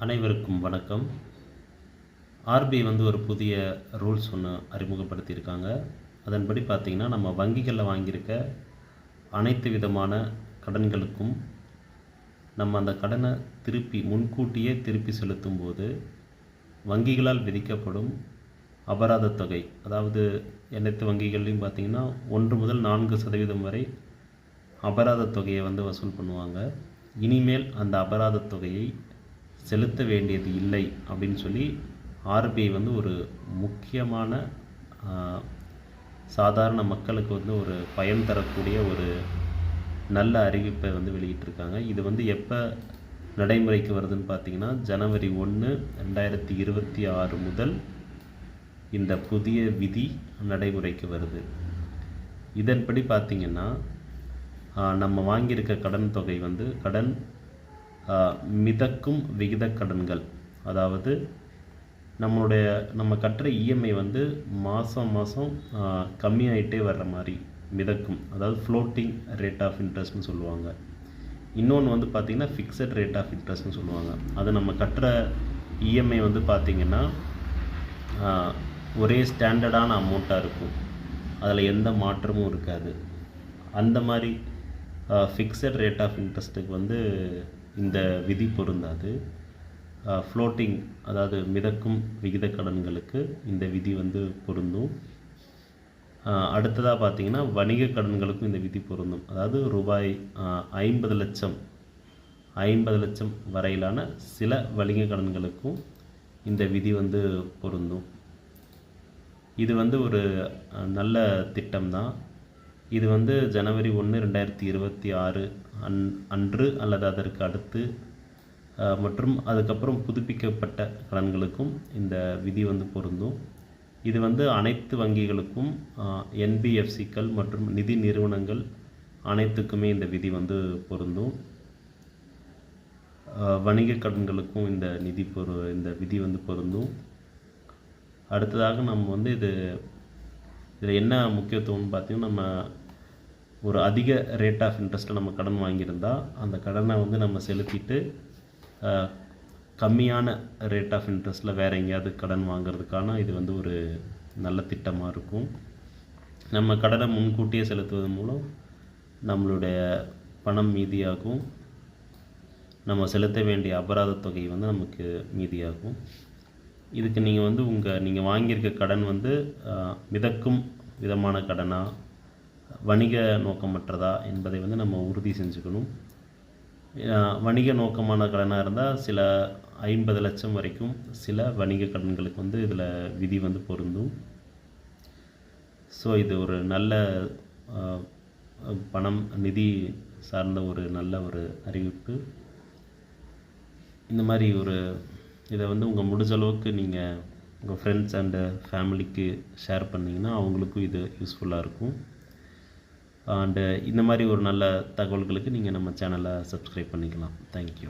அனைவருக்கும் வணக்கம். ஆர்பிஐ ஒரு புதிய ரூல்ஸ் ஒன்று அறிமுகப்படுத்தியிருக்காங்க. அதன்படி பார்த்திங்கன்னா, நம்ம வங்கிகளில் வாங்கியிருக்க அனைத்து விதமான கடன்களுக்கும் நம்ம அந்த கடனை முன்கூட்டியே திருப்பி செலுத்தும் போது வங்கிகளால் விதிக்கப்படும் அபராத தொகை, அதாவது அனைத்து வங்கிகள்லையும் பார்த்திங்கன்னா 1 முதல் 4% வரை அபராத தொகையை வசூல் பண்ணுவாங்க. இனிமேல் அந்த அபராத தொகையை செலுத்த வேண்டியது இல்லை அப்படின்னு சொல்லி ஆர்பிஐ ஒரு முக்கியமான சாதாரண மக்களுக்கு ஒரு பயன் தரக்கூடிய ஒரு நல்ல அறிவிப்பை வெளியிட்டிருக்காங்க. இது எப்போ நடைமுறைக்கு வருதுன்னு பார்த்தீங்கன்னா, ஜனவரி 1, 2026 முதல் இந்த புதிய விதி நடைமுறைக்கு வருது. இதன்படி பார்த்திங்கன்னா, நம்ம வாங்கியிருக்க கடன் தொகை கடன் மிதக்கும் விகித கடன்கள், அதாவது நம்ம கட்டுற இஎம்ஐ மாதம் கம்மியாயிட்டே வர்ற மாதிரி மிதக்கும், அதாவது ஃப்ளோட்டிங் ரேட் ஆஃப் இன்ட்ரெஸ்ட்னு சொல்லுவாங்க. இன்னொன்று பார்த்திங்கன்னா ஃபிக்ஸட் ரேட் ஆஃப் இன்ட்ரெஸ்ட்னு சொல்லுவாங்க. அது நம்ம கட்டுற இஎம்ஐ பார்த்திங்கன்னா ஒரே ஸ்டாண்டர்டான அமௌண்ட்டாக இருக்கும், அதில் எந்த மாற்றமும் இருக்காது. அந்த மாதிரி ஃபிக்ஸட் ரேட் ஆஃப் இன்ட்ரெஸ்ட்டுக்கு இந்த விதி பொருந்தாது. ஃப்ளோட்டிங், அதாவது மிதக்கும் விகித கடன்களுக்கு இந்த விதி பொருந்தும். அடுத்ததாக பார்த்திங்கன்னா, வணிக கடன்களுக்கும் இந்த விதி பொருந்தும். அதாவது ரூபாய் 50 லட்சம் வரையிலான சில வணிக கடன்களுக்கும் இந்த விதி பொருந்தும். இது ஒரு நல்ல திட்டம்தான். இது ஜனவரி 1, 2026 அன்று அல்லது அதற்கு அடுத்து மற்றும் அதுக்கப்புறம் புதுப்பிக்கப்பட்ட கடன்களுக்கும் இந்த விதி பொருந்தும். இது அனைத்து வங்கிகளுக்கும், என்பிஎஃப்சிக்கள் மற்றும் நிதி நிறுவனங்கள் அனைத்துக்குமே இந்த விதி பொருந்தும். வணிக கடன்களுக்கும் இந்த விதி பொருந்தும். அடுத்ததாக நம்ம இதில் என்ன முக்கியத்துவம்னு பார்த்திங்கன்னா, நம்ம ஒரு அதிக ரேட் ஆஃப் இன்ட்ரெஸ்ட்டில் நம்ம கடன் வாங்கியிருந்தால் அந்த கடனை நம்ம செலுத்திட்டு கம்மியான ரேட் ஆஃப் இன்ட்ரெஸ்ட்டில் வேறு எங்கேயாவது கடன் வாங்கிறதுக்கான இது ஒரு நல்ல திட்டமாக இருக்கும். நம்ம கடனை முன்கூட்டியே செலுத்துவதன் மூலம் நம்மளுடைய பணம் மீதியாகும், நம்ம செலுத்த வேண்டிய அபராத தொகை நமக்கு மீதியாகும். இதுக்கு நீங்கள் வாங்கியிருக்க கடன் மிதக்கும் விதமான கடனா, வணிக நோக்கமற்றதா என்பதை நம்ம உறுதி செஞ்சுக்கணும். வணிக நோக்கமான கடனாக இருந்தால் சில 50 லட்சம் வரைக்கும் சில வணிக கடன்களுக்கு இதில் விதி பொருந்தும். ஸோ இது ஒரு நல்ல நிதி சார்ந்த ஒரு நல்ல ஒரு அறிவிப்பு. இந்த மாதிரி இதை உங்கள் முடிஞ்ச அளவுக்கு நீங்கள் உங்கள் ஃப்ரெண்ட்ஸ் அண்டு ஃபேமிலிக்கு ஷேர் பண்ணிங்கன்னா அவங்களுக்கும் இது யூஸ்ஃபுல்லாக இருக்கும். அண்டு இந்த மாதிரி ஒரு நல்ல தகவல்களுக்கு நீங்கள் நம்ம சேனலை சப்ஸ்கிரைப் பண்ணிக்கலாம். தேங்க்யூ.